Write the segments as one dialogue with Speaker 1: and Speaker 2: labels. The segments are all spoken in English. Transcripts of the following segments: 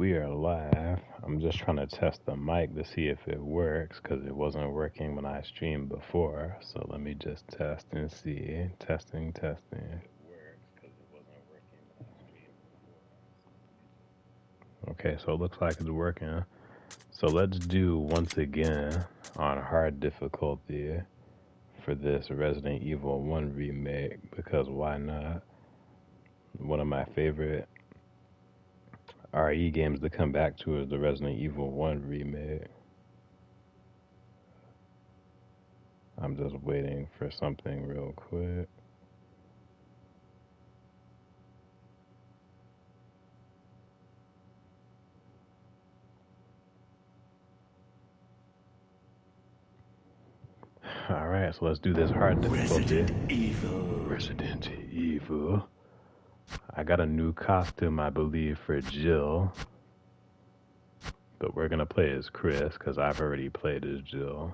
Speaker 1: We are live. I'm just trying to test the mic to see if it works because it wasn't working when I streamed before. So let me just test and see. Testing, testing. Okay, so it looks like it's working. So let's do once again on hard difficulty for this Resident Evil 1 remake because why not? One of my favorite RE games to come back to is the Resident Evil 1 remake. I'm just waiting for something real quick. Alright, so let's do this hard difficulty. Resident Evil. I got a new costume, I believe, for Jill. But we're gonna play as Chris, because I've already played as Jill.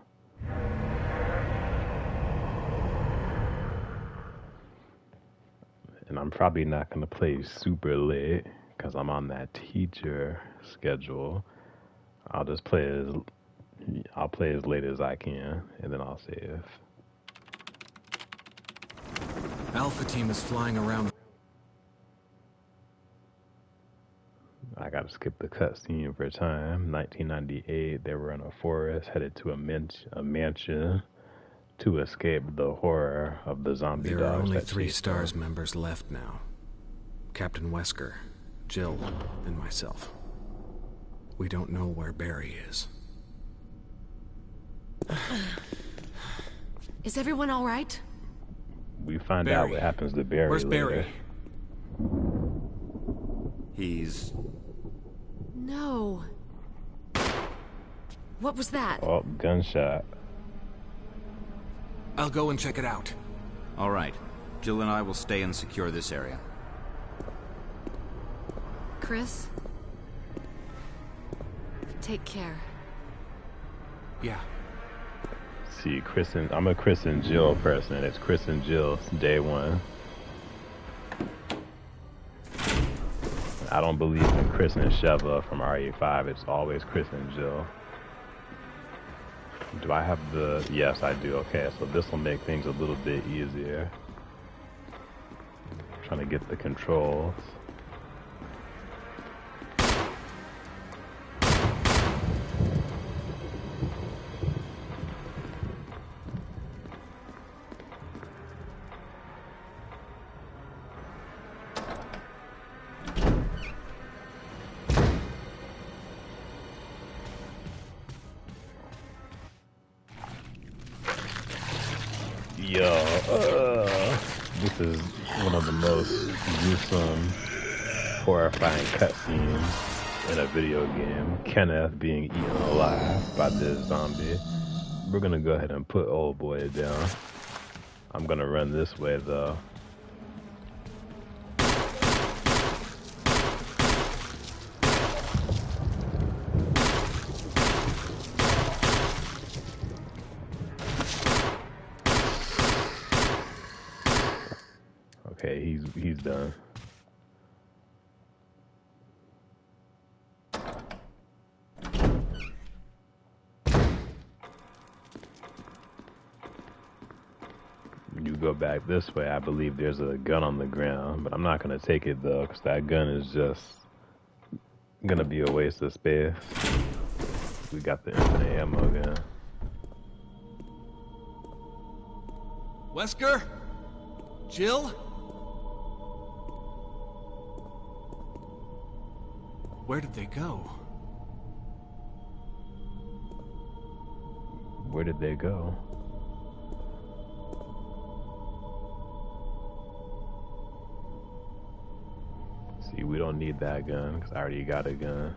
Speaker 1: And I'm probably not gonna play super late, because I'm on that teacher schedule. I'll play as late as I can, and then I'll save.
Speaker 2: Alpha team is flying around.
Speaker 1: I gotta skip the cutscene for time. 1998, they were in a forest headed to a mansion to escape the horror of the zombie dogs.
Speaker 2: There are only 3 STARS members left now. Captain Wesker, Jill, and myself. We don't know where Barry is.
Speaker 3: Is everyone all right?
Speaker 1: We find out what happens to Barry.
Speaker 2: Where's
Speaker 1: later.
Speaker 2: Barry?
Speaker 4: He's...
Speaker 3: No. What was that?
Speaker 1: Oh, gunshot.
Speaker 2: I'll go and check it out.
Speaker 4: All right. Jill and I will stay and secure this area.
Speaker 3: Chris? Take care.
Speaker 2: Yeah.
Speaker 1: See, I'm a Chris and Jill person. It's Chris and Jill, day one. I don't believe in Chris and Sheva from RE5. It's always Chris and Jill. Do I have the... Yes, I do. Okay, so this will make things a little bit easier. I'm trying to get the controls. This is one of the most gruesome, horrifying cutscenes in a video game. Kenneth being eaten alive by this zombie. We're gonna go ahead and put old boy down. I'm gonna run this way though. Okay, he's done. You go back this way, I believe there's a gun on the ground, but I'm not gonna take it though, because that gun is just gonna be a waste of space. We got the infinite ammo gun.
Speaker 2: Wesker? Jill? Where did they go?
Speaker 1: Where did they go? See, we don't need that gun, because I already got a gun.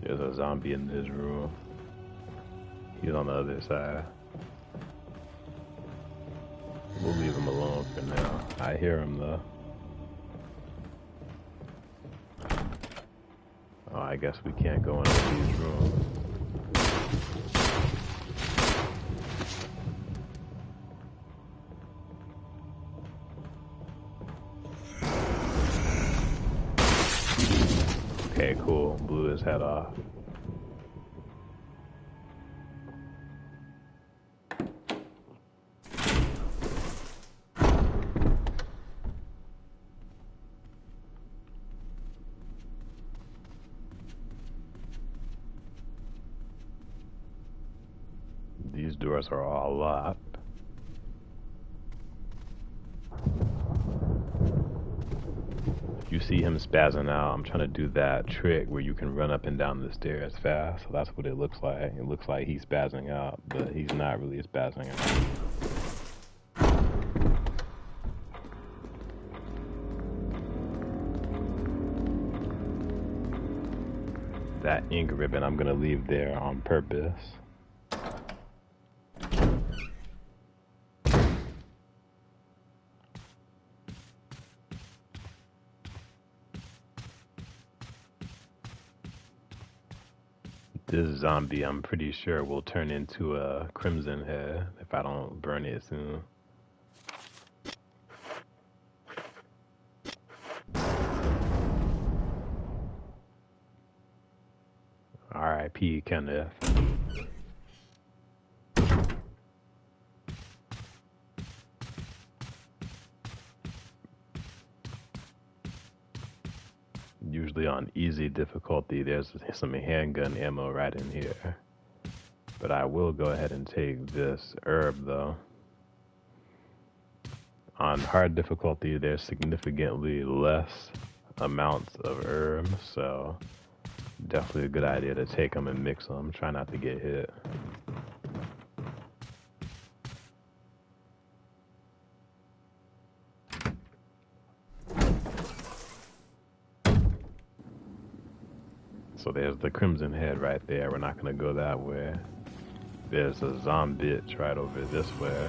Speaker 1: There's a zombie in this room. He's on the other side. We'll leave him alone for now. I hear him though. I guess we can't go into these rooms. Okay, cool. Blew his head off. These doors are all locked. If you see him spazzing out, I'm trying to do that trick where you can run up and down the stairs fast. So that's what it looks like. It looks like he's spazzing out, but he's not really spazzing out. That ink ribbon I'm gonna leave there on purpose. This zombie, I'm pretty sure, will turn into a crimson head if I don't burn it soon. R.I.P. Kenneth. Usually on easy difficulty, there's some handgun ammo right in here. But I will go ahead and take this herb, though. On hard difficulty, there's significantly less amounts of herbs, so definitely a good idea to take them and mix them. Try not to get hit. So there's the crimson head right there. We're not gonna go that way. There's a zombie bitch right over this way.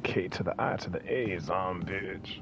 Speaker 1: K to the I to the A, zombie bitch.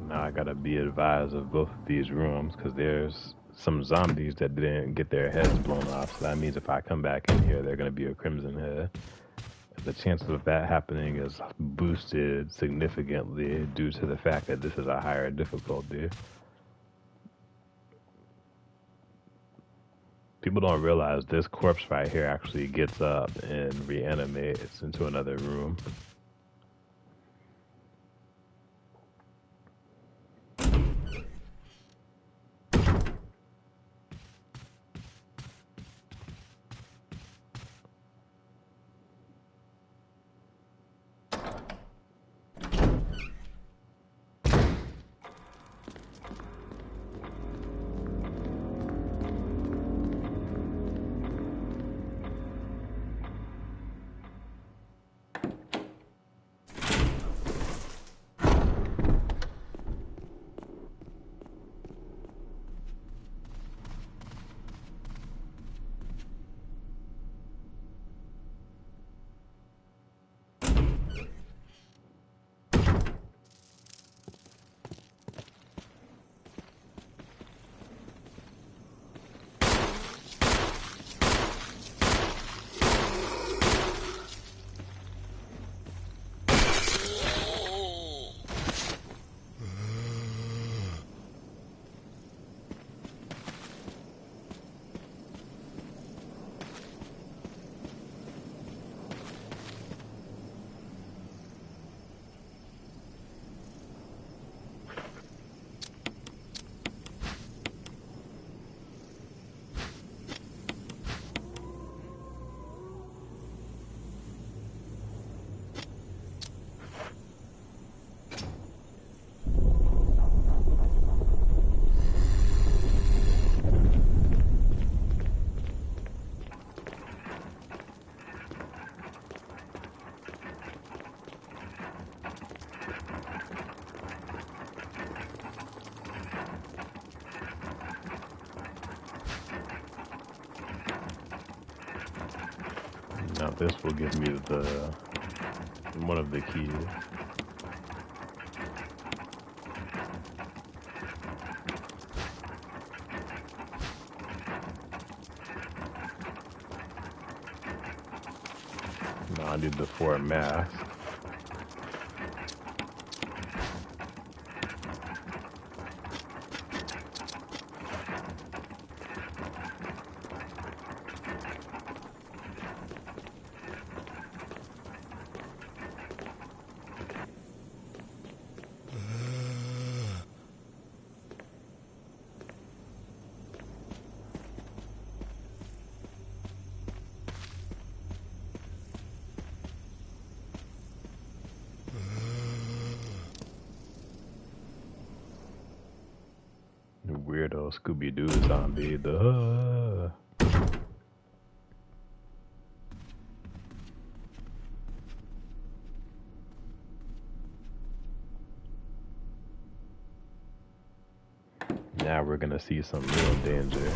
Speaker 1: Now I gotta be advised of both of these rooms because there's some zombies that didn't get their heads blown off. So that means if I come back in here, they're gonna be a crimson head. The chances of that happening is boosted significantly due to the fact that this is a higher difficulty. People don't realize this corpse right here actually gets up and reanimates into another room. this will give me the one of the keys. Now I need the 4 masks. Weirdo Scooby-Doo zombie. Now we're gonna see some real danger.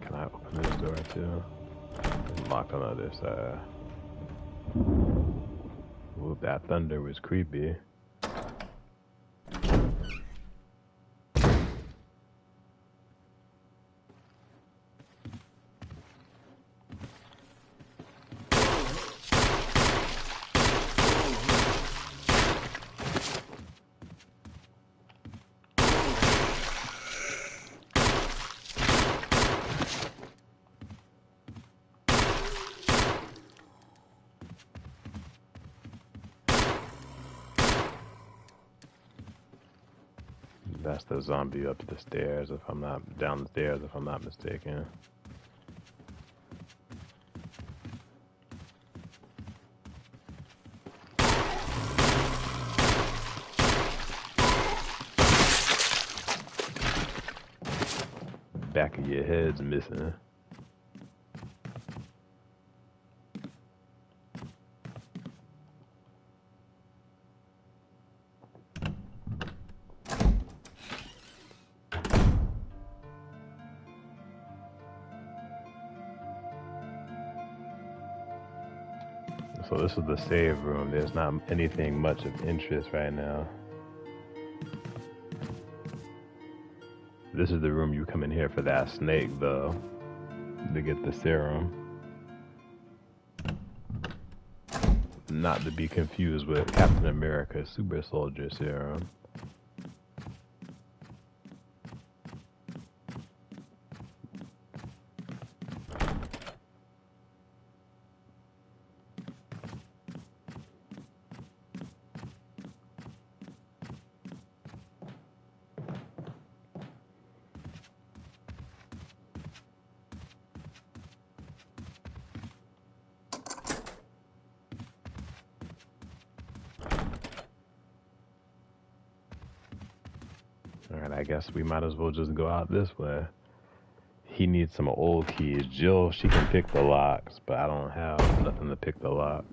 Speaker 1: Can I open this door too? It's locked on the other side. Ooh, that thunder was creepy. That's the zombie up the stairs, if I'm not downstairs, if I'm not mistaken. Back of your head's missing. So this is the save room. There's not anything much of interest right now. This is the room you come in here for that snake, though, to get the serum. Not to be confused with Captain America's Super Soldier Serum. Alright, I guess we might as well just go out this way. He needs some old keys. Jill, she can pick the locks, but I don't have nothing to pick the locks.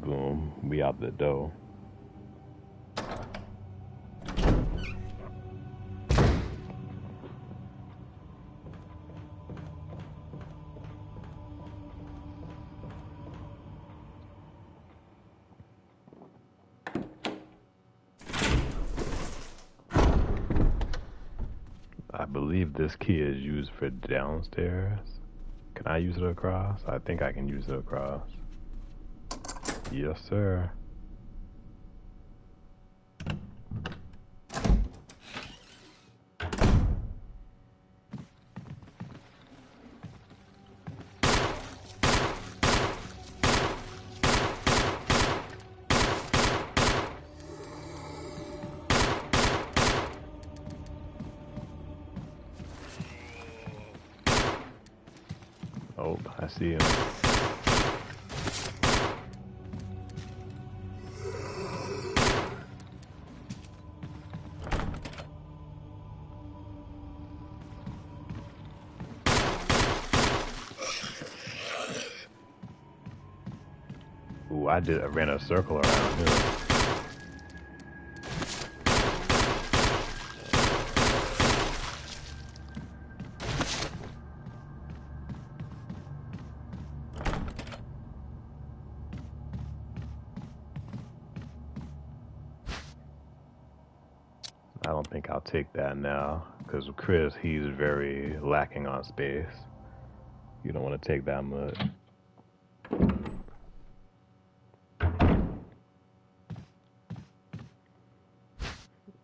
Speaker 1: Boom, we out the door. I believe this key is used for downstairs. Can I use it across? I think I can use it across. Yes, sir. Oh, I see him. I ran a circle around him. I don't think I'll take that now, because Chris, he's very lacking on space. You don't want to take that much.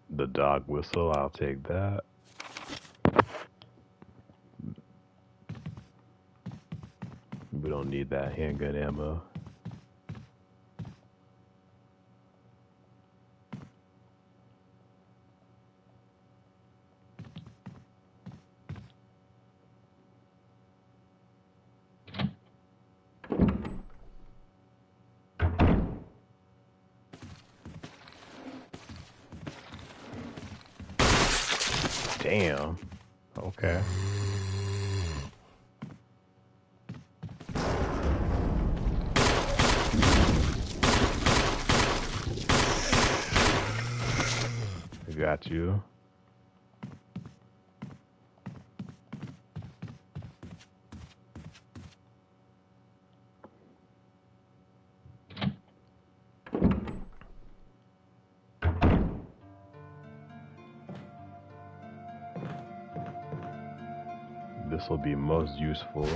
Speaker 1: The dog whistle, I'll take that. We don't need that handgun ammo. Damn. Okay. Got you. This will be most useful.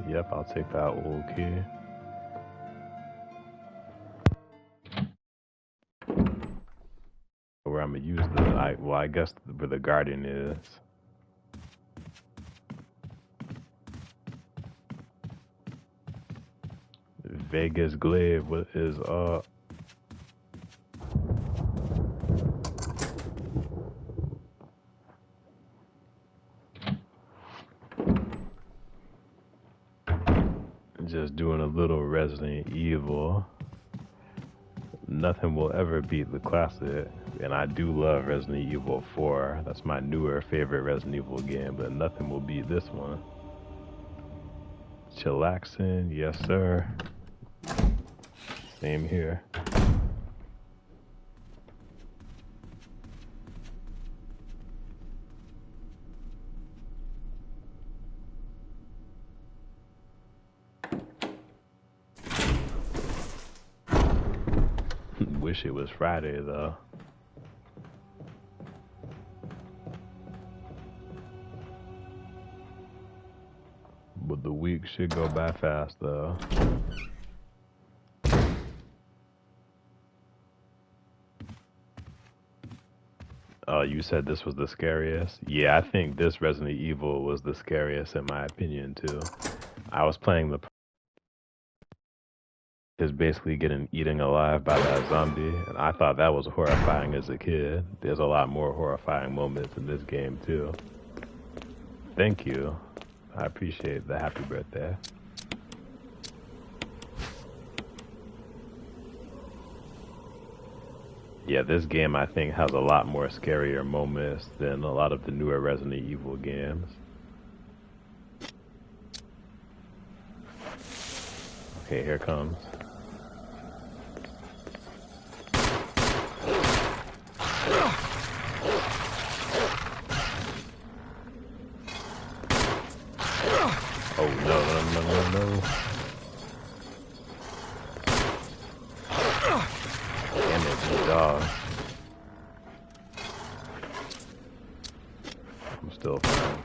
Speaker 1: Yep, I'll take that old key. Where I'm gonna use I guess where the guardian is. Vegas Glaive, what is up? Just doing a little Resident Evil. Nothing will ever beat the classic, and I do love Resident Evil 4. That's my newer favorite Resident Evil game, but nothing will beat this one. Chillaxing, yes sir. Same here. Wish it was Friday though. But the week should go by fast though. Oh, you said this was the scariest? Yeah, I think this Resident Evil was the scariest in my opinion too. I was playing the is basically getting eaten alive by that zombie, and I thought that was horrifying as a kid. There's a lot more horrifying moments in this game too. Thank you. I appreciate the happy birthday. Yeah, this game I think has a lot more scarier moments than a lot of the newer Resident Evil games. Okay, here it comes. Oh no. Damn it, good dog. I'm still fine.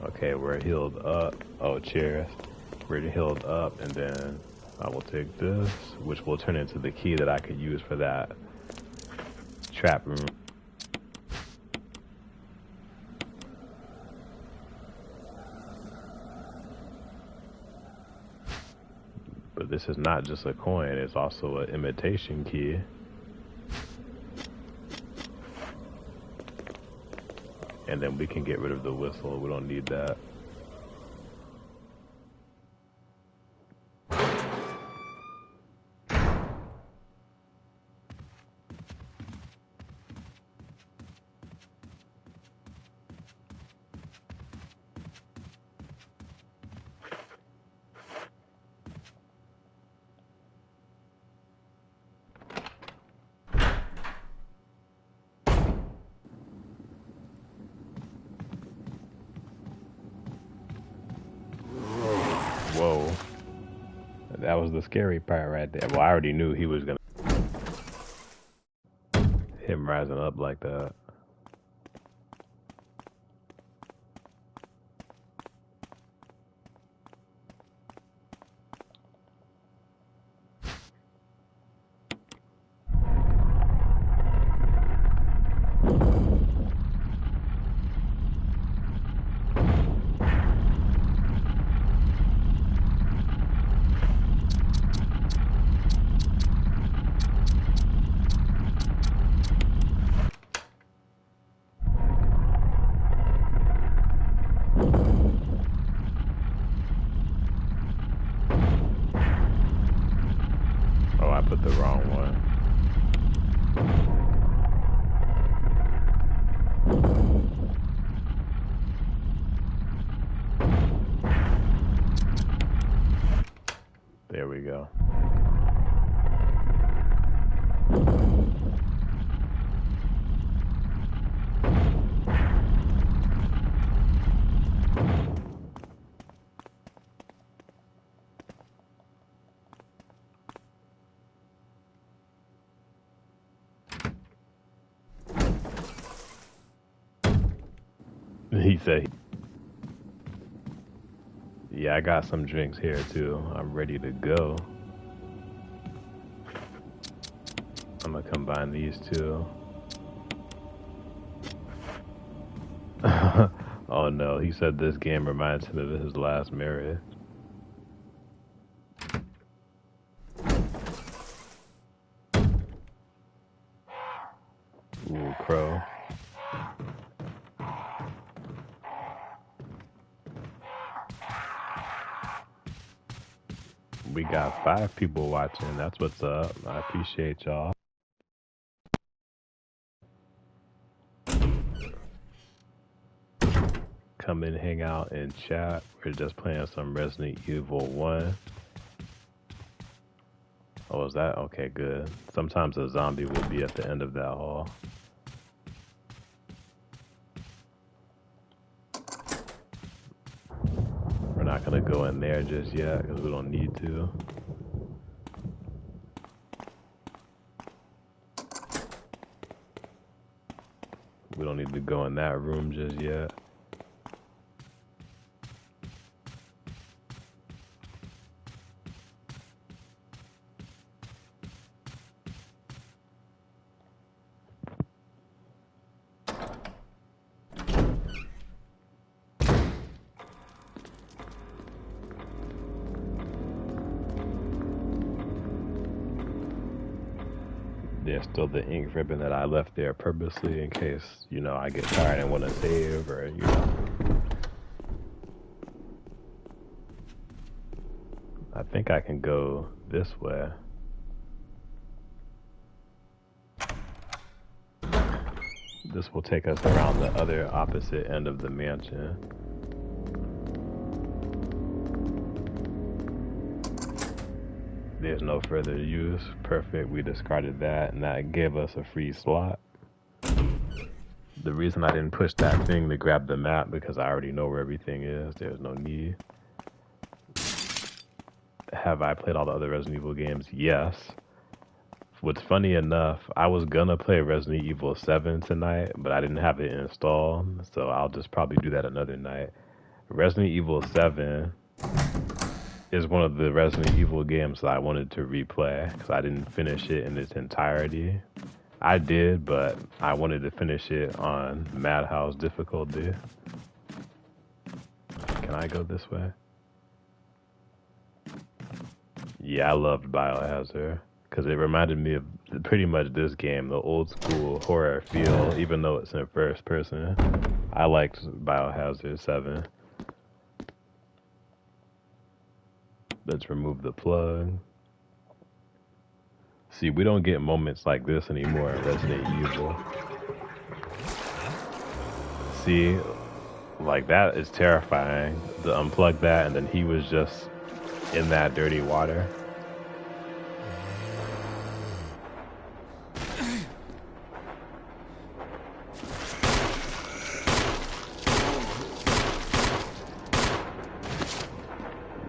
Speaker 1: Okay, Okay, we're healed up. Oh, cheers. We're healed up, and then I will take this, which will turn into the key that I could use for that trap room. But this is not just a coin, it's also an imitation key. And then we can get rid of the whistle. We don't need that. Whoa. That was the scary part right there. Well, I already knew he was gonna him rising up like that. Oh, I put the wrong one. There we go. He said, yeah, I got some drinks here too. I'm ready to go. I'm gonna combine these two. Oh no, he said this game reminds him of his last marriage. Ooh, crow. We got 5 people watching. That's what's up. I appreciate y'all. Come in, hang out, and chat. We're just playing some Resident Evil 1. Oh, is that? Okay, good. Sometimes a zombie will be at the end of that hall. We're not gonna go in there just yet because we don't need to. We don't need to go in that room just yet. There's still the ink ribbon that I left there purposely in case, you know, I get tired and want to save or, you know. I think I can go this way. This will take us around the other opposite end of the mansion. There's no further use. Perfect. We discarded that, and that gave us a free slot. The reason I didn't push that thing to grab the map because I already know where everything is. There's no need. Have I played all the other Resident Evil games? Yes. What's funny enough, I was gonna play Resident Evil 7 tonight, but I didn't have it installed, so I'll just probably do that another night. Resident Evil 7 is one of the Resident Evil games that I wanted to replay because I didn't finish it in its entirety. I did, but I wanted to finish it on Madhouse difficulty. Can I go this way? Yeah, I loved Biohazard because it reminded me of pretty much this game, the old school horror feel, even though it's in first person. I liked Biohazard 7. Let's remove the plug. See, we don't get moments like this anymore in Resident Evil. See, like that is terrifying. To unplug that and then he was just in that dirty water.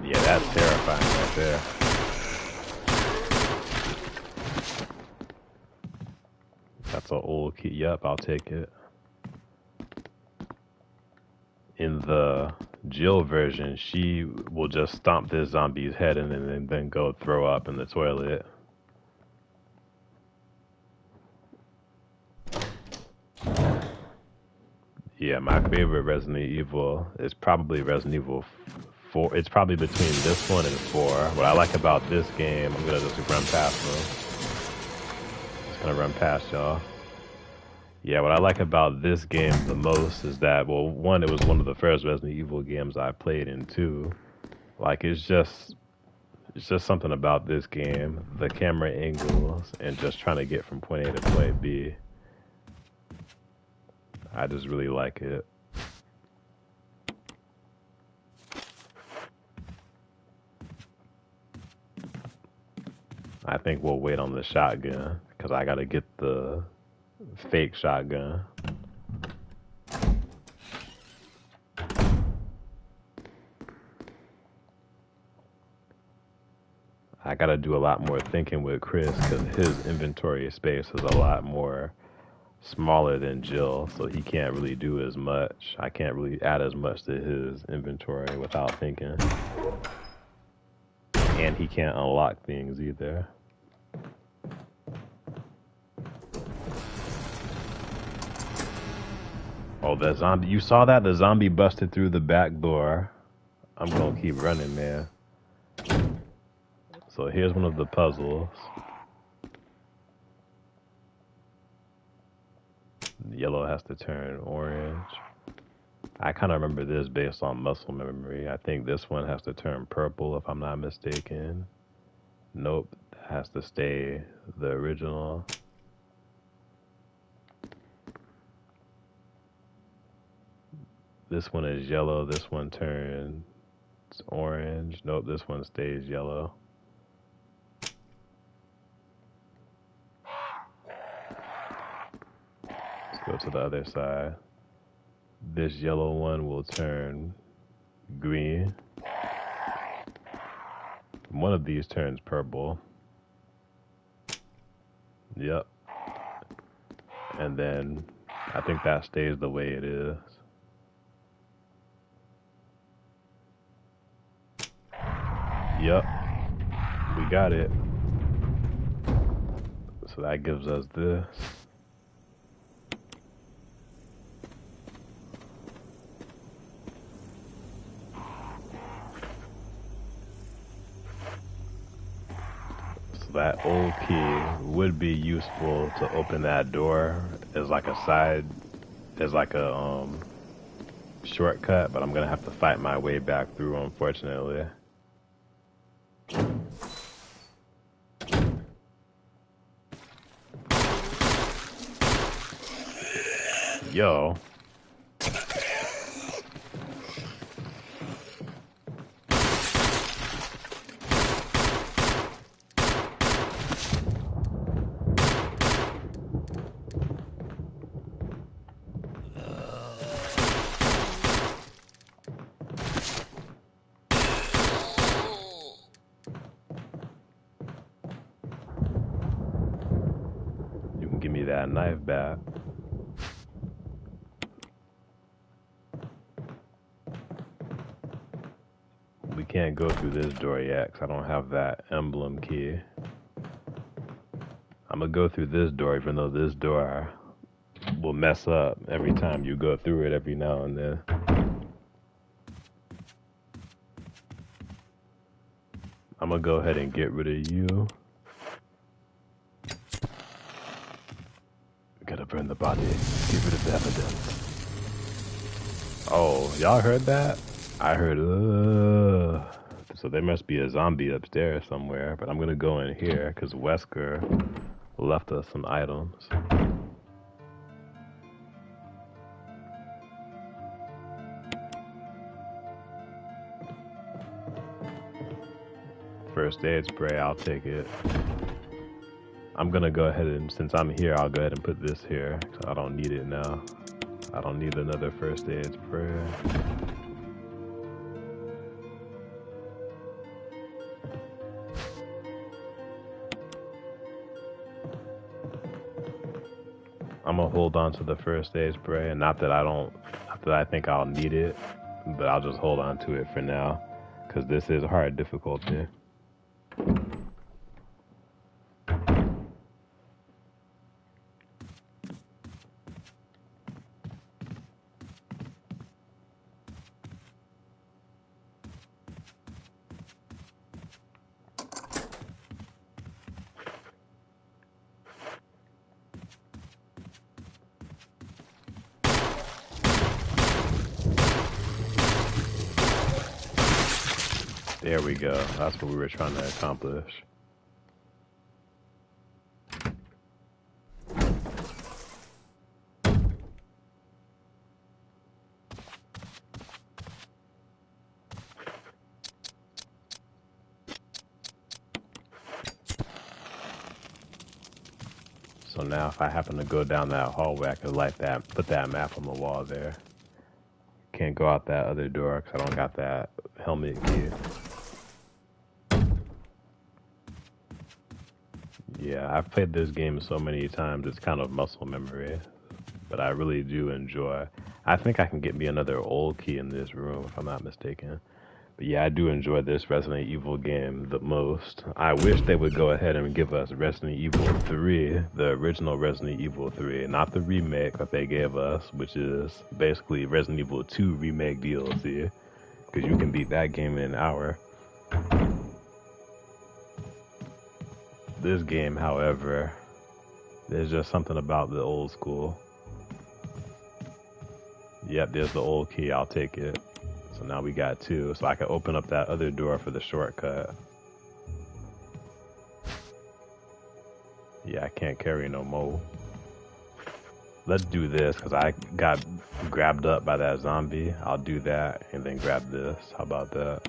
Speaker 1: Yeah, that's terrifying right there. That's an old key. Yep, I'll take it. In the Jill version, she will just stomp this zombie's head and then go throw up in the toilet. Yeah, my favorite Resident Evil is probably Resident Evil 4. It's probably between this one and 4. What I like about this game, I'm gonna just run past them. Just gonna run past y'all. Yeah, what I like about this game the most is that, well, one, it was one of the first Resident Evil games I played in, two. Like, it's just something about this game, the camera angles, and just trying to get from point A to point B. I just really like it. I think we'll wait on the shotgun, because I gotta get the fake shotgun. I gotta do a lot more thinking with Chris because his inventory space is a lot more smaller than Jill, so he can't really do as much. I can't really add as much to his inventory without thinking. And he can't unlock things either. Oh, the zombie. You saw that? The zombie busted through the back door. I'm gonna keep running, man. So here's one of the puzzles. Yellow has to turn orange. I kind of remember this based on muscle memory. I think this one has to turn purple if I'm not mistaken. Nope, that has to stay the original. This one is yellow, this one turns orange. Nope, this one stays yellow. Let's go to the other side. This yellow one will turn green. One of these turns purple. Yep. And then I think that stays the way it is. Yep. We got it. So that gives us this. That old key would be useful to open that door as like a side, as like a shortcut, but I'm gonna have to fight my way back through, unfortunately. Yo. Give me that knife back. can't go through this door yet because I don't have that emblem key. I'm gonna go through this door even though this door will mess up every time you go through it every now and then. I'm gonna go ahead and get rid of you. Gotta burn the body, get rid of the evidence. Oh, y'all heard that? I heard, So there must be a zombie upstairs somewhere, but I'm gonna go in here because Wesker left us some items. First aid spray, I'll take it. I'm gonna go ahead and, since I'm here, I'll go ahead and put this here. So I don't need it now. I don't need another first aid spray. I'm gonna hold on to the first aid spray, and not that I think I'll need it, but I'll just hold on to it for now, because this is hard difficulty. There we go. That's what we were trying to accomplish. So now if I happen to go down that hallway, I could light that, put that map on the wall there. Can't go out that other door because I don't got that helmet key. Yeah, I've played this game so many times, it's kind of muscle memory. But I really do enjoy. I think I can get me another old key in this room if I'm not mistaken. But yeah, I do enjoy this Resident Evil game the most. I wish they would go ahead and give us Resident Evil 3, the original Resident Evil 3, not the remake that they gave us, which is basically Resident Evil 2 remake DLC, because you can beat that game in an hour. This game, however, there's just something about the old school. Yep, there's the old key, I'll take it. So now we got two, so I can open up that other door for the shortcut. Yeah, I can't carry no more. Let's do this, because I got grabbed up by that zombie. I'll do that, and then grab this. How about that?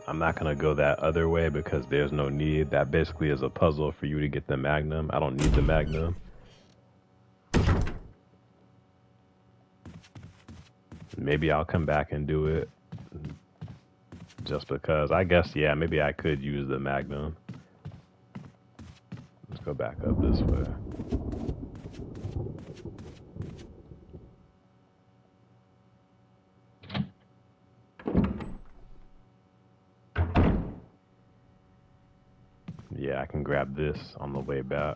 Speaker 1: I'm not going to go that other way because there's no need. That basically is a puzzle for you to get the Magnum. I don't need the Magnum. Maybe I'll come back and do it. Just because. I guess, yeah, maybe I could use the Magnum. Let's go back up this way. Yeah, I can grab this on the way back.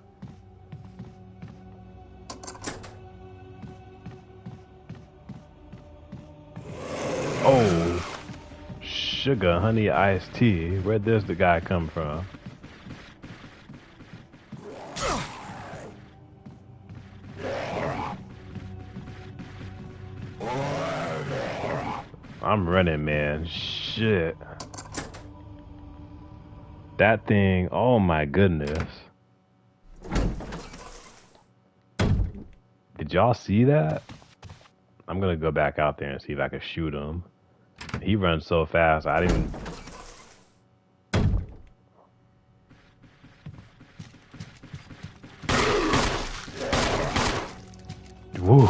Speaker 1: Oh, sugar honey iced tea. Where'd this the guy come from? I'm running, man. Shit. That thing, oh my goodness. Did y'all see that? I'm gonna go back out there and see if I can shoot him. He runs so fast, I didn't... Woo.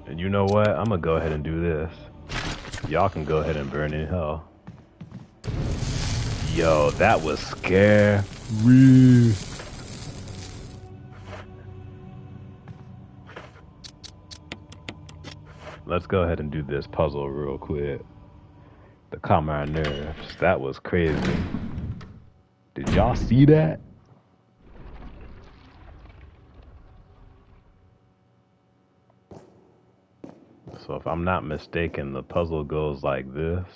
Speaker 1: And you know what? I'm go ahead and do this. Y'all can go ahead and burn in hell. Yo, that was scary. Let's go ahead and do this puzzle real quick to calm our nerves. That was crazy. Did y'all see that? So if I'm not mistaken, the puzzle goes like this.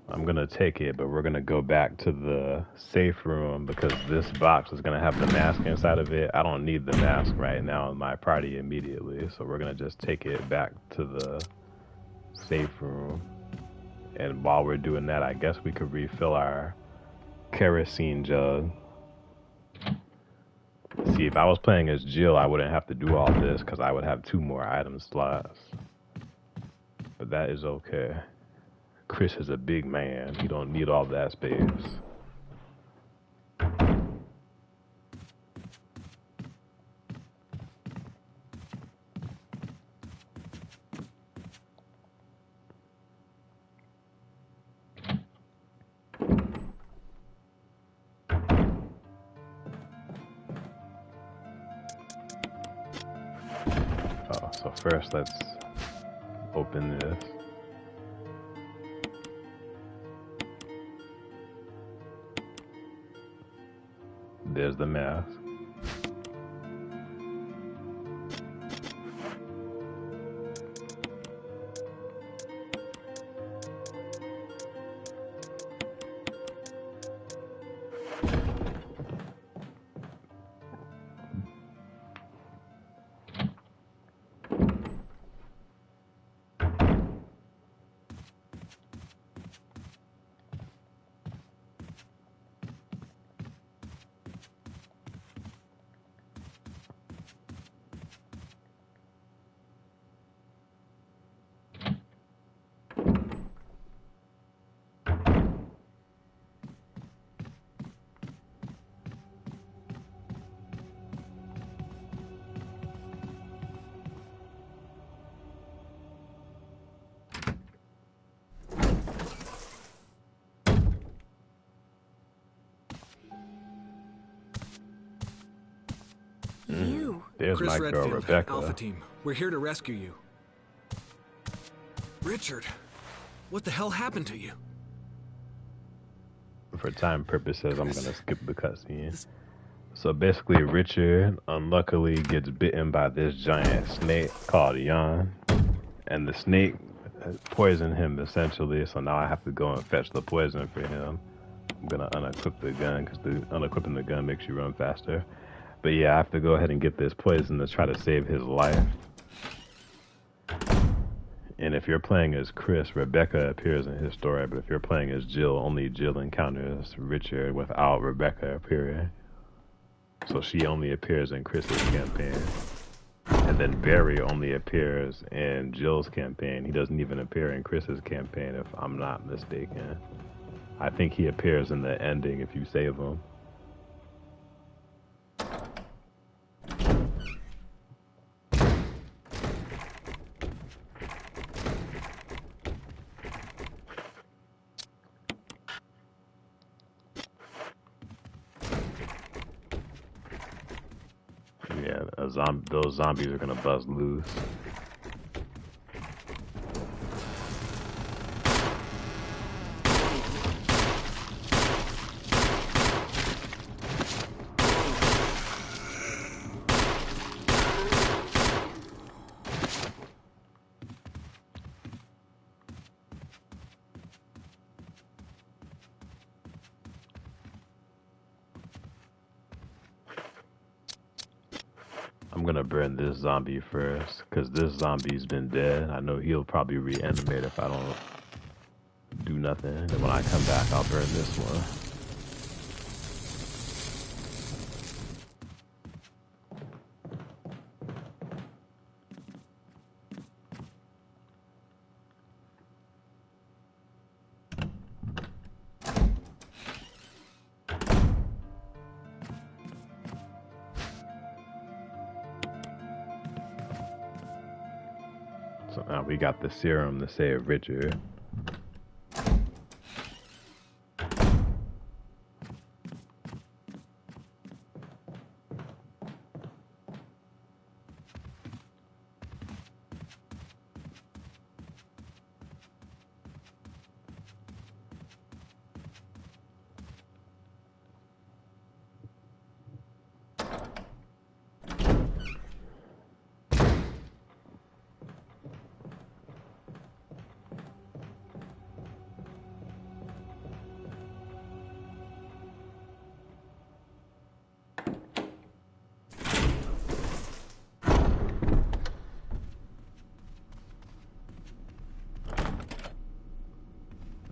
Speaker 1: I'm gonna take it, but we're gonna go back to the safe room because this box is gonna have the mask inside of it. I don't need the mask right now in my party immediately, so we're gonna just take it back to the safe room. And while we're doing that, I guess we could refill our kerosene jug. See, if I was playing as Jill, I wouldn't have to do all this because I would have 2 more item slots. But that is okay. Chris is a big man. He don't need all that space. Oh, so first let's open this. There's the mask. There's
Speaker 2: Chris
Speaker 1: my girl,
Speaker 2: Redfield,
Speaker 1: Rebecca.
Speaker 2: Alpha Team. We're here to rescue you. Richard, what the hell happened to you?
Speaker 1: For time purposes, I'm gonna skip the cutscene. So basically, Richard unluckily gets bitten by this giant snake called Jan, and the snake poisoned him essentially. So now I have to go and fetch the poison for him. I'm gonna unequip the gun because unequipping the gun makes you run faster. But yeah, I have to go ahead and get this poison to try to save his life. And if you're playing as Chris, Rebecca appears in his story. But if you're playing as Jill, only Jill encounters Richard without Rebecca appearing. So she only appears in Chris's campaign. And then Barry only appears in Jill's campaign. He doesn't even appear in Chris's campaign, if I'm not mistaken. I think he appears in the ending if you save him. Yeah, those zombies are gonna bust loose. I'm gonna burn this zombie first, cause this zombie's been dead. I know he'll probably reanimate if I don't do nothing. And when I come back, I'll burn this one. So now we got the serum to save Richard.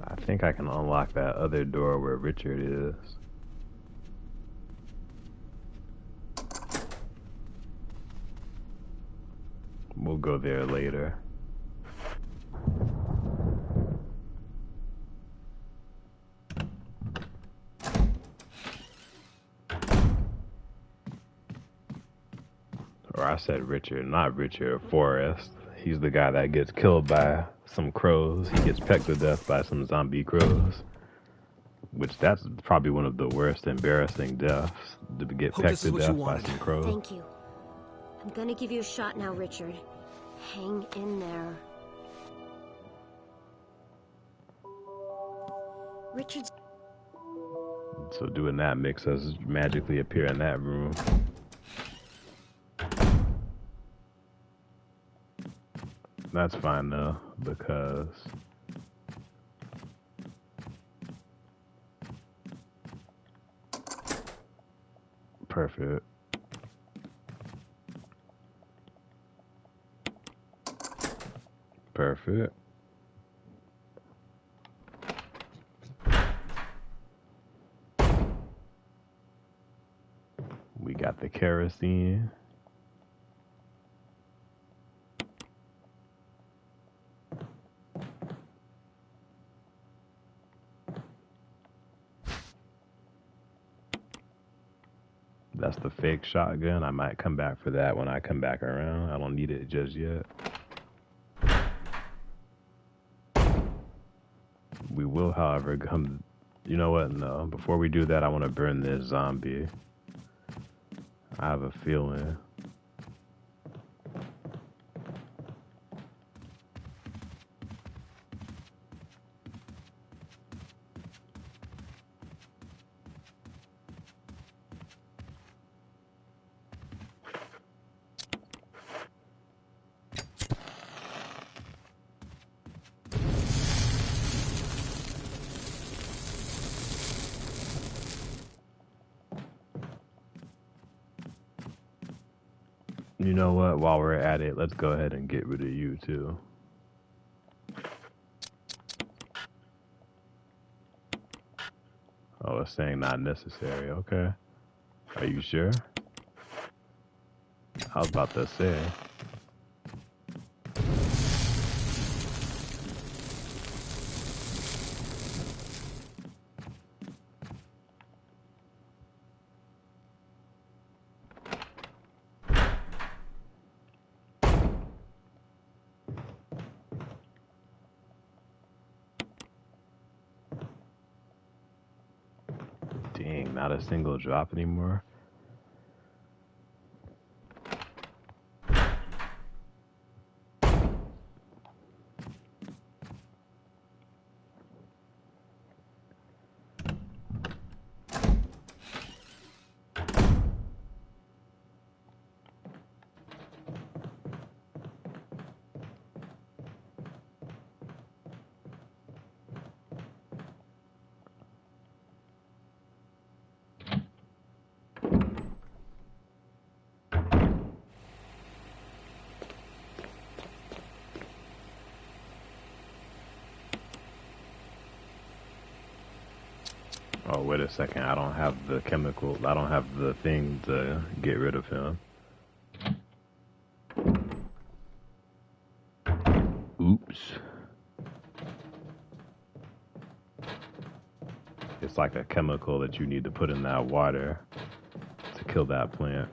Speaker 1: I think I can unlock that other door where Richard is. We'll go there later. Or I said Richard, not Richard, Forrest. He's the guy that gets killed by some crows. He gets pecked to death by some zombie crows. Which that's probably one of the worst embarrassing deaths, to get
Speaker 2: Hope
Speaker 1: pecked
Speaker 2: this
Speaker 1: to
Speaker 2: is what you
Speaker 1: death by
Speaker 2: wanted.
Speaker 1: some crows.
Speaker 5: Thank you. I'm gonna give you a shot now, Richard. Hang in there. Richard's...
Speaker 1: So doing that makes us magically appear in that room. That's fine though, because perfect. Perfect. We got the kerosene. That's the fake shotgun. I might come back for that when I come back around. I don't need it just yet. We will, however, come... You know what? No. Before we do that, I want to burn this zombie. I have a feeling. You know what? While we're at it, let's go ahead and get rid of you too. Oh, it's saying not necessary. Okay. Are you sure? I was about to say. Dang, not a single drop anymore. Oh, wait a second. I don't have the chemical. I don't have the thing to get rid of him. Oops. It's like a chemical that you need to put in that water to kill that plant.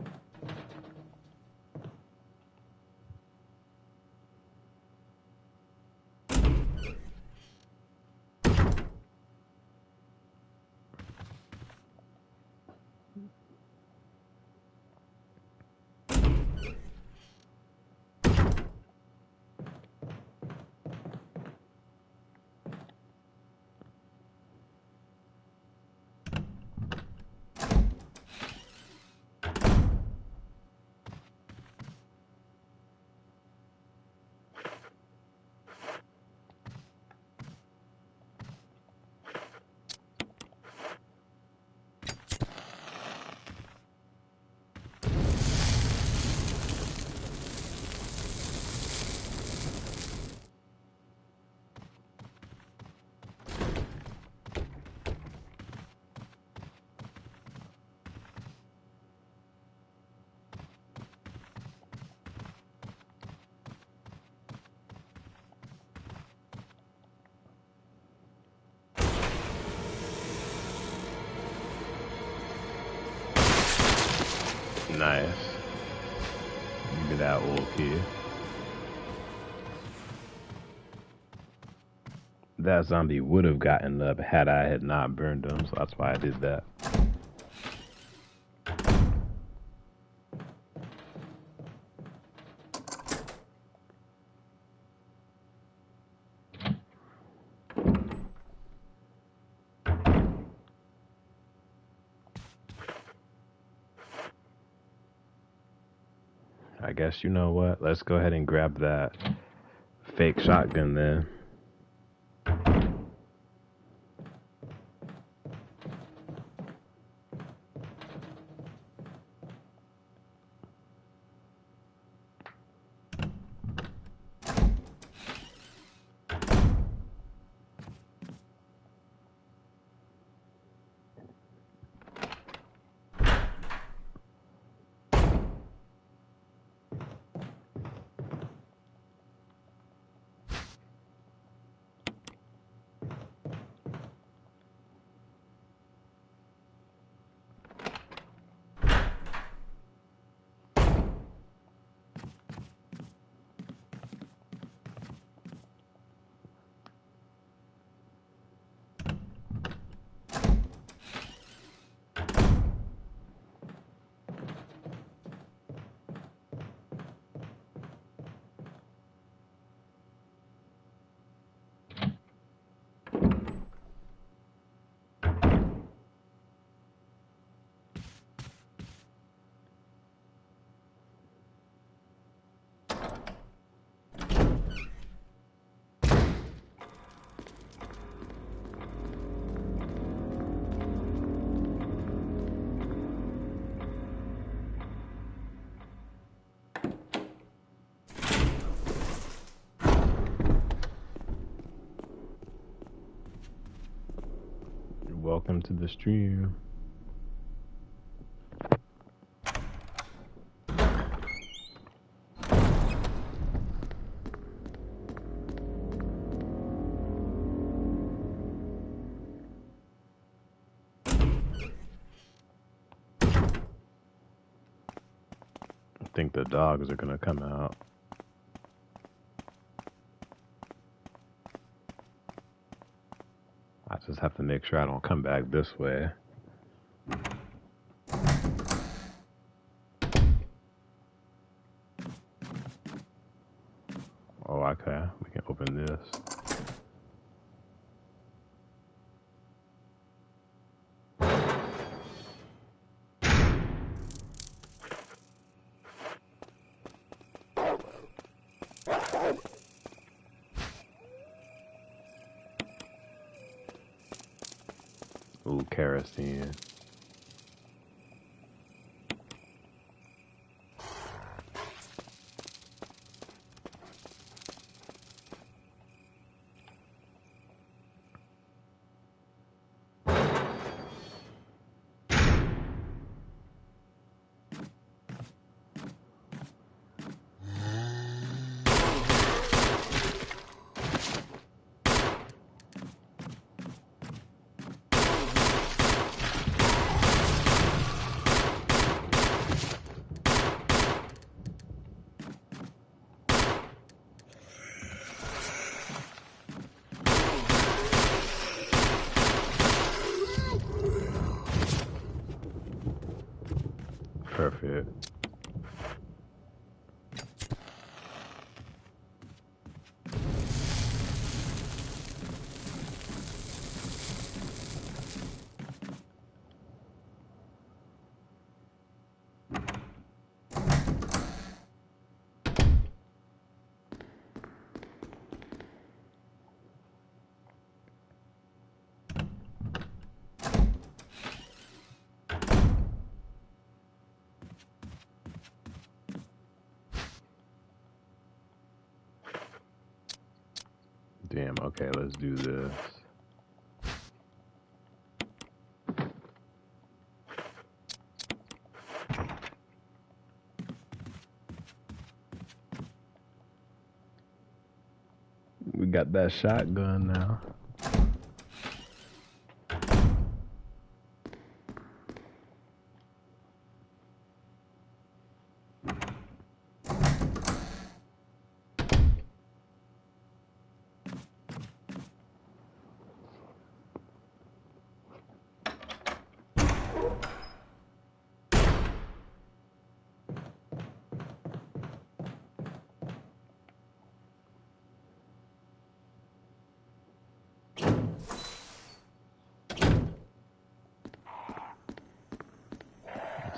Speaker 1: Nice. Look at that old kid. That zombie would have gotten up had I had not burned him, so that's why I did that. I guess you know what? Let's go ahead and grab that fake shotgun then. Welcome to the stream. I think the dogs are gonna come out. I just have to make sure I don't come back this way. Oh, okay. We can open this. Ooh, kerosene. Perfect. Damn, okay, let's do this. We got that shotgun now.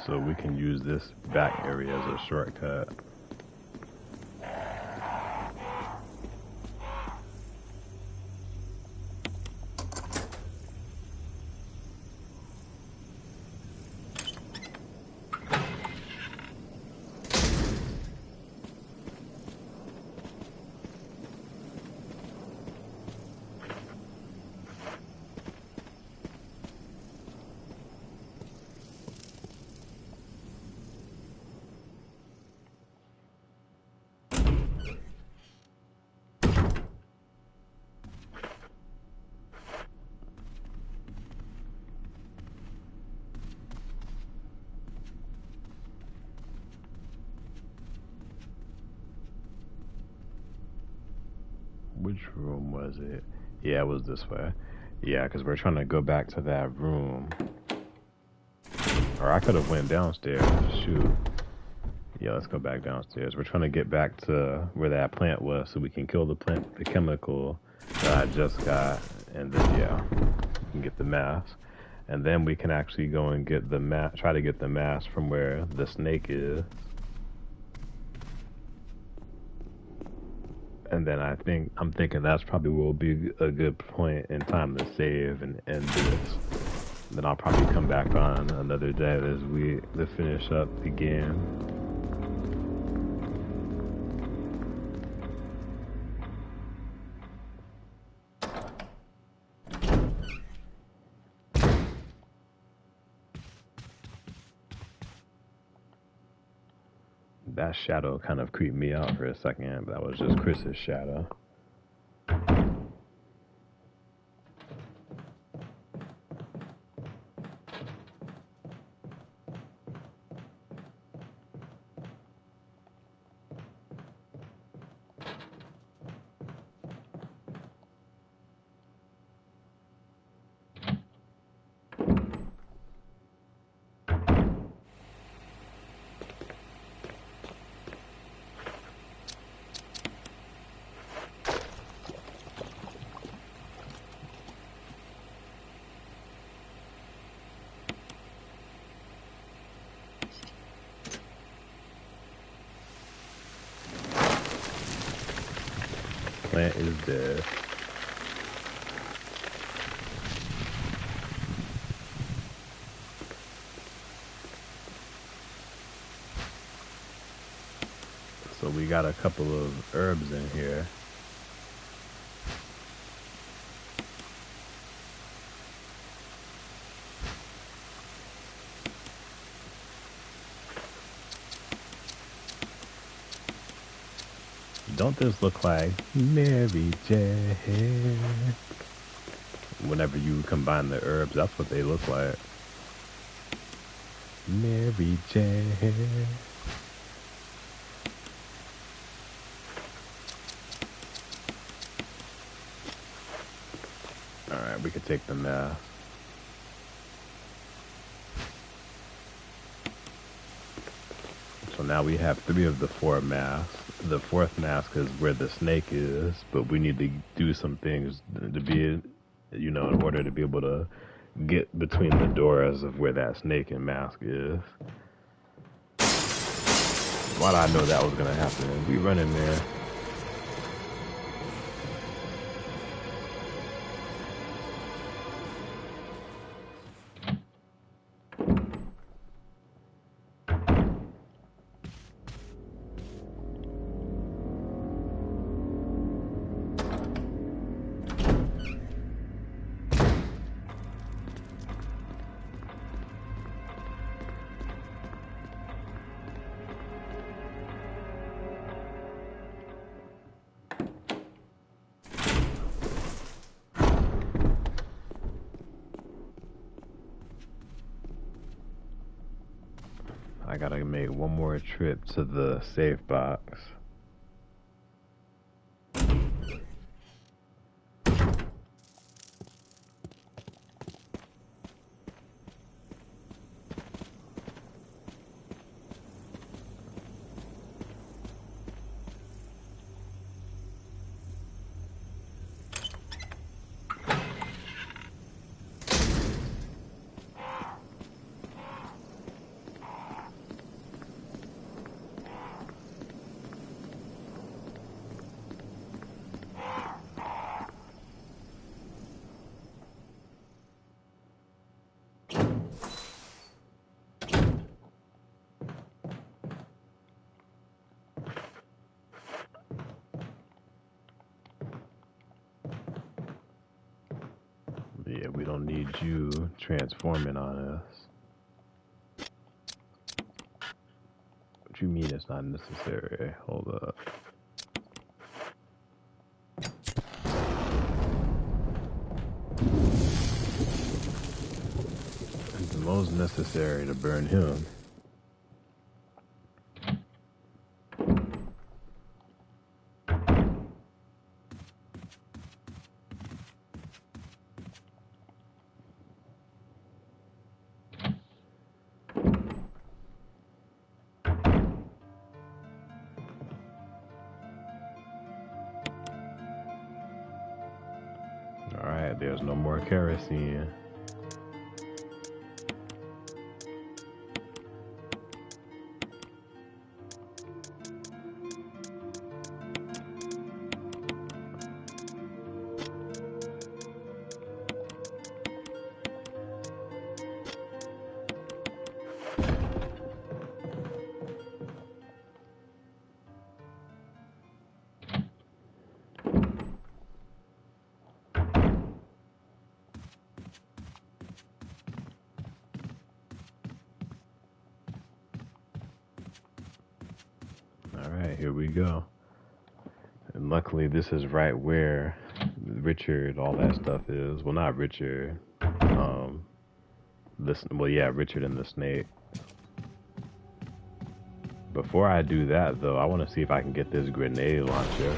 Speaker 1: So we can use this back area as a shortcut. Which room was it? Yeah, it was this way. Yeah, because we're trying to go back to that room. Or I could have went downstairs. Shoot. Yeah, let's go back downstairs. We're trying to get back to where that plant was so we can kill the plant, the chemical that I just got. And then, yeah, we can get the mask. And then we can actually go and get the mask, try to get the mask from where the snake is. And then I'm thinking that's probably will be a good point in time to save and end this. Then I'll probably come back on another day this week to finish up the game. That shadow kind of creeped me out for a second, but that was just Chris's shadow. Plant is dead. So we got a couple of herbs in here. Don't this look like Mary Jane? Whenever you combine the herbs, that's what they look like. Mary Jane. Alright, we could take the mask. So now we have 3 of the 4 masks. The 4th mask is where the snake is, but we need to do some things to be, in order to be able to get between the doors of where that snake and mask is. Why did I know that was gonna happen? We run in there. I gotta make one more trip to the safe box. Yeah, we don't need you transforming on us. What you mean it's not necessary? Hold up. It's the most necessary to burn him. Alright, there's no more kerosene. Alright, here we go. And luckily this is right where Richard, all that stuff is. Well, not Richard. Richard and the snake. Before I do that, though, I want to see if I can get this grenade launcher.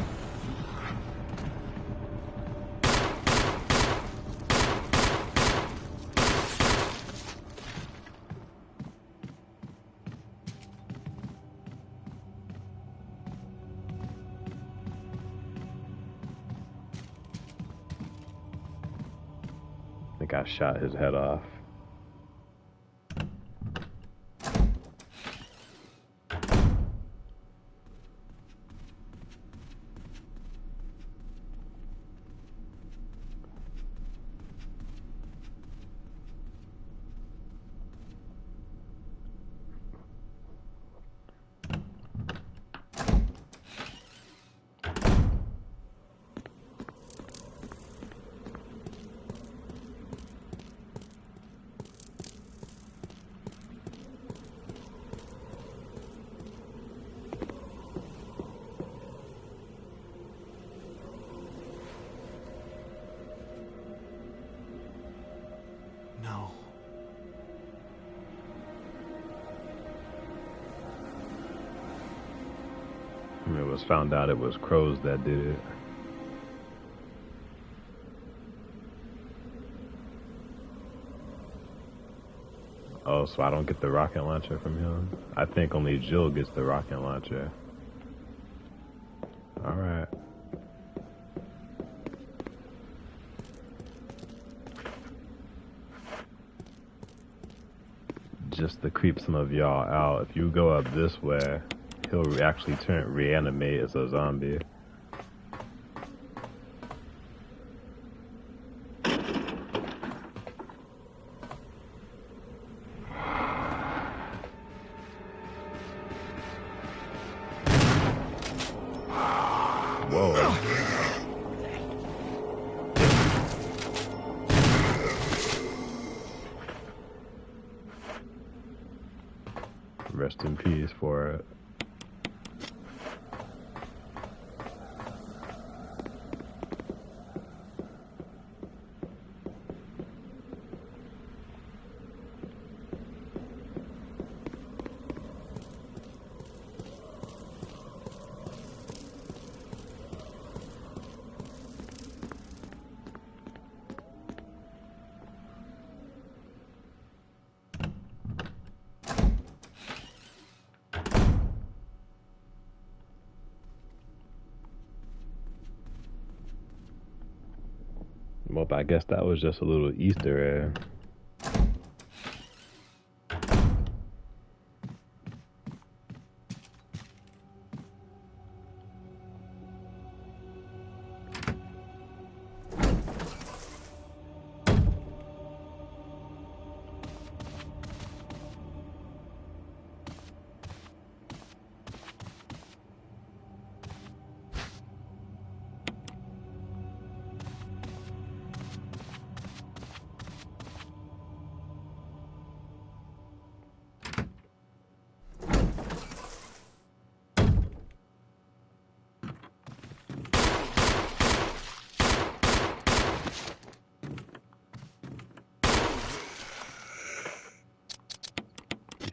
Speaker 1: I think I shot his head off.
Speaker 2: No.
Speaker 1: It was found out it was crows that did it. Oh, so I don't get the rocket launcher from him? I think only Jill gets the rocket launcher. Alright. Just to creep some of y'all out, if you go up this way, he'll actually reanimate as a zombie. Whoa. Rest in peace for it. Well, I guess that was just a little Easter egg.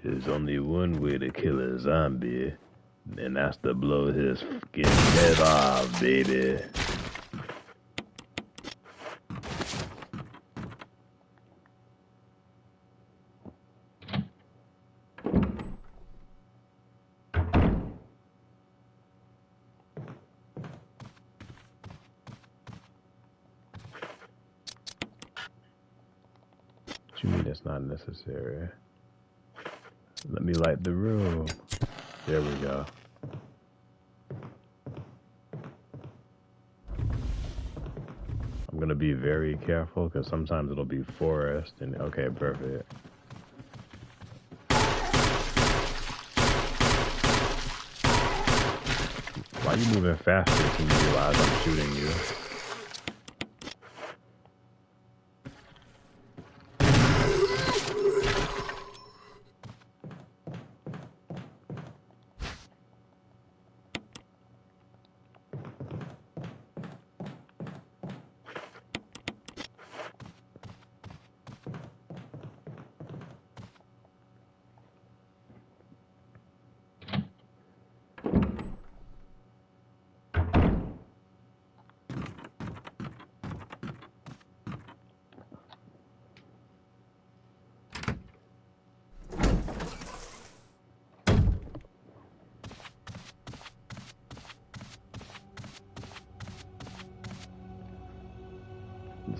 Speaker 1: There's only one way to kill a zombie, and that's to blow his fucking head off, baby. What you mean it's not necessary? Let me light the room. There we go. I'm gonna be very careful because sometimes it'll be forest and okay, perfect. Why are you moving faster when you realize I'm shooting you?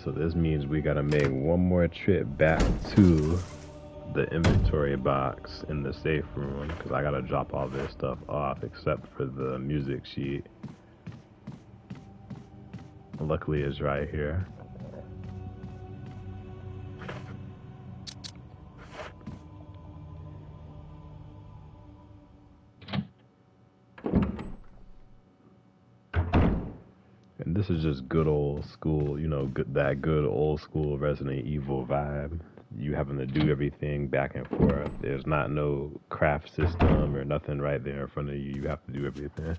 Speaker 1: So this means we gotta make one more trip back to the inventory box in the safe room because I gotta drop all this stuff off except for the music sheet. Luckily it's right here. And this is just good old school, you know, that good old school Resident Evil vibe. You having to do everything back and forth. There's not no craft system or nothing right there in front of you. You have to do everything.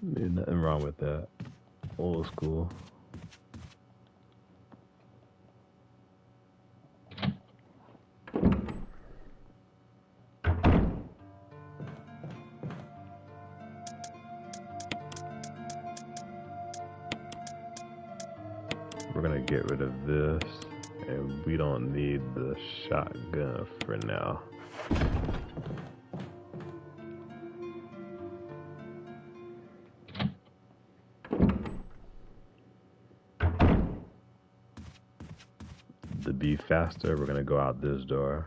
Speaker 1: There's nothing wrong with that. Old school. We're gonna get rid of this And we don't need the shotgun for now. To be faster, we're gonna go out this door.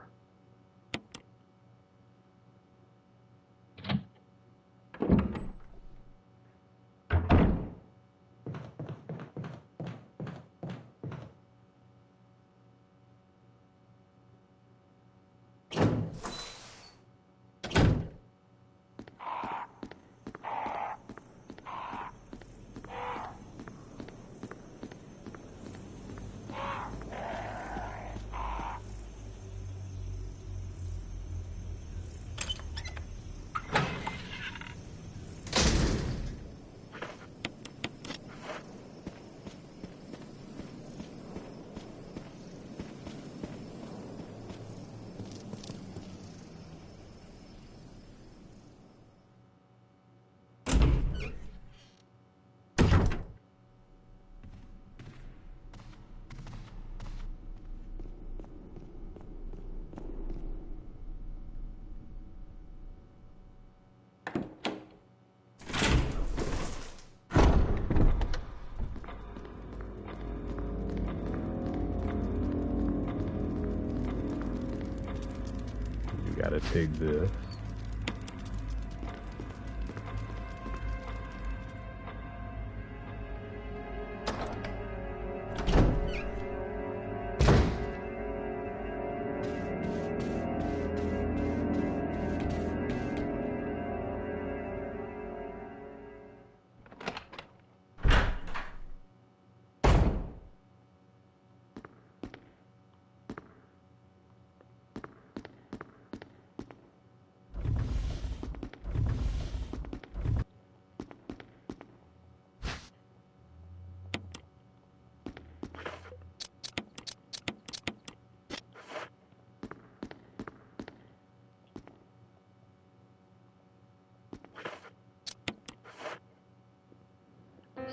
Speaker 1: Gotta take this.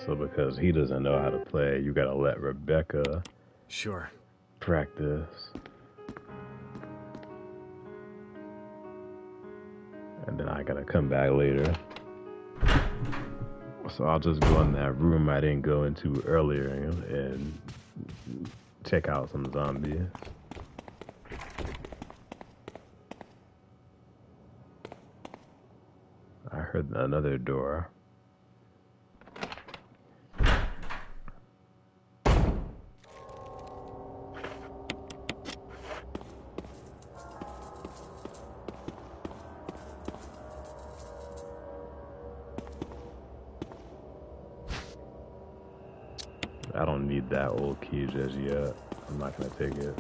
Speaker 1: So because he doesn't know how to play, you gotta let Rebecca
Speaker 2: Sure.
Speaker 1: practice. And then I gotta come back later. So I'll just go in that room I didn't go into earlier and check out some zombies. I heard another door. I don't need that old key just yet. I'm not gonna take it.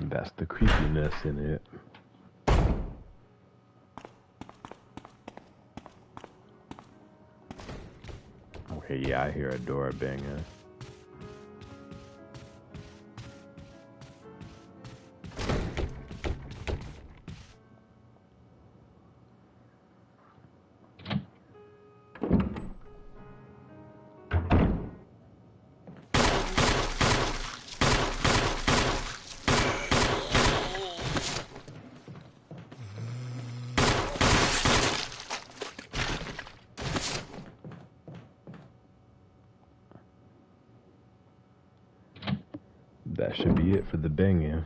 Speaker 1: That's the creepiness in it. Okay, yeah, I hear a door banging. That should be it for the banging.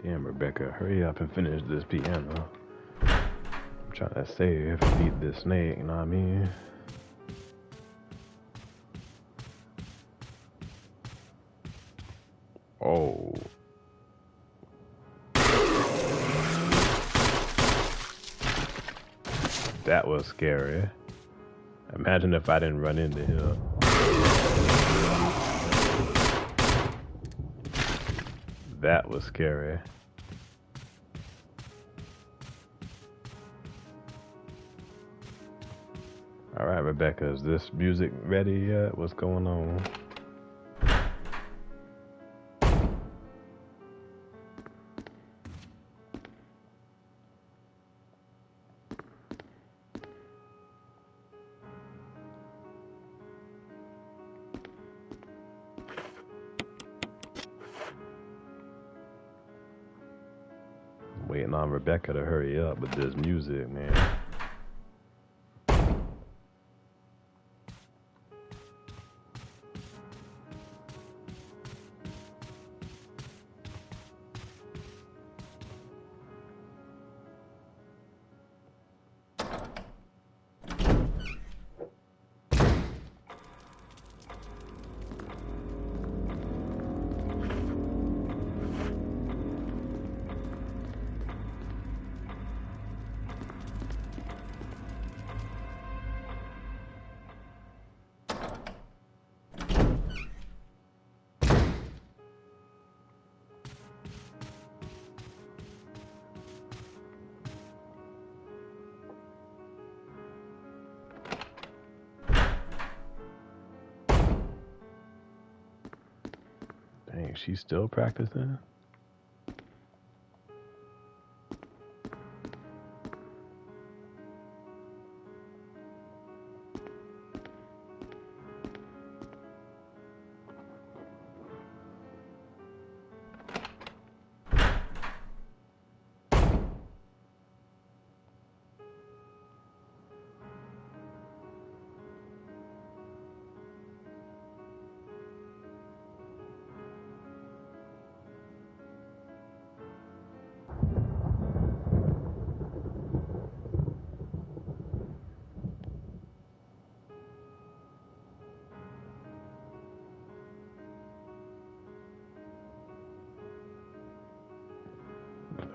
Speaker 1: Damn, Rebecca, hurry up and finish this piano. I'm trying to save and beat this snake, you know what I mean? Oh. That was scary. Imagine if I didn't run into him. That was scary. Alright, Rebecca, is this music ready yet? What's going on? Waiting on Rebecca to hurry up with this music, man. Dang, she's still practicing?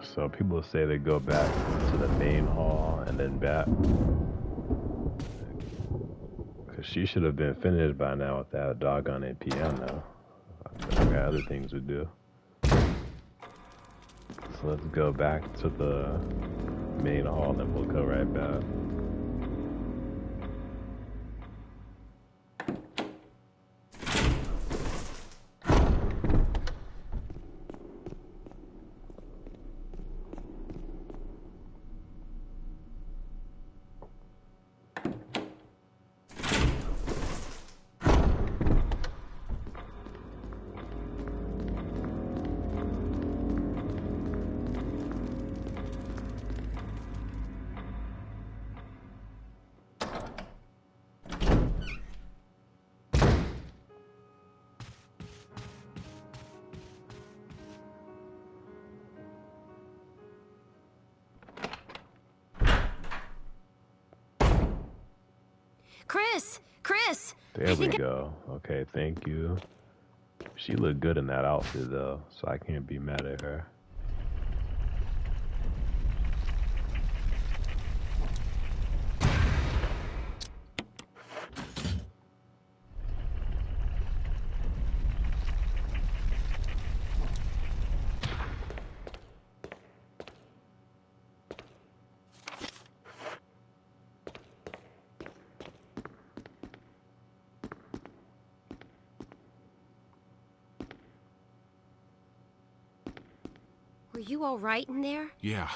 Speaker 1: So people say they go back to the main hall and then back. Because she should have been finished by now with that doggone piano. I got other things to do. So let's go back to the main hall, then we'll go right back.
Speaker 5: Chris!
Speaker 1: There we go. Okay, thank you. She looked good in that outfit though, so I can't be mad at her.
Speaker 5: Were you all right in there?
Speaker 2: Yeah.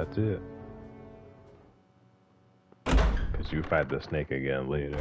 Speaker 1: That's it. Because you fight the snake again later.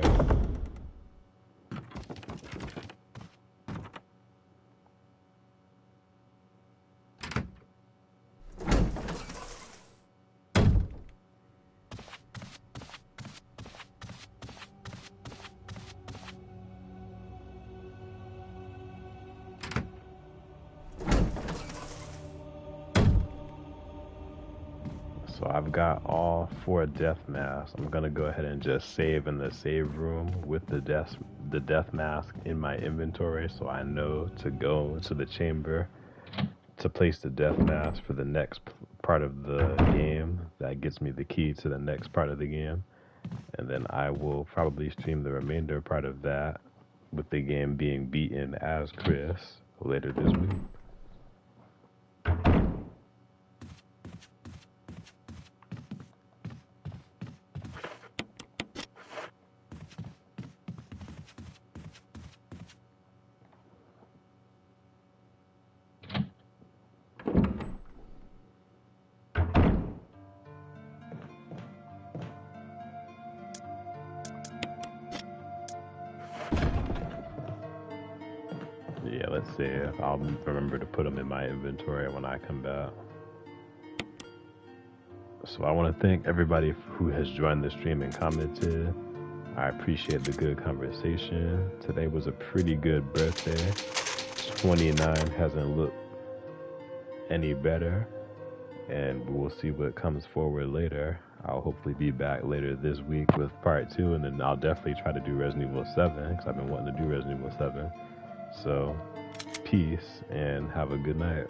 Speaker 1: So I've got all 4 death masks. I'm gonna go ahead and just save in the save room with the death mask in my inventory, so I know to go to the chamber to place the death mask for the next part of the game. That gets me the key to the next part of the game, and then I will probably stream the remainder part of that with the game being beaten as Chris later this week. Yeah, let's see if I'll remember to put them in my inventory when I come back. So I want to thank everybody who has joined the stream and commented. I appreciate the good conversation. Today was a pretty good birthday. 29 hasn't looked any better, and we'll see what comes forward later. I'll hopefully be back later this week with part 2, and then I'll definitely try to do Resident Evil 7, because I've been wanting to do Resident Evil 7. So, peace, and have a good night.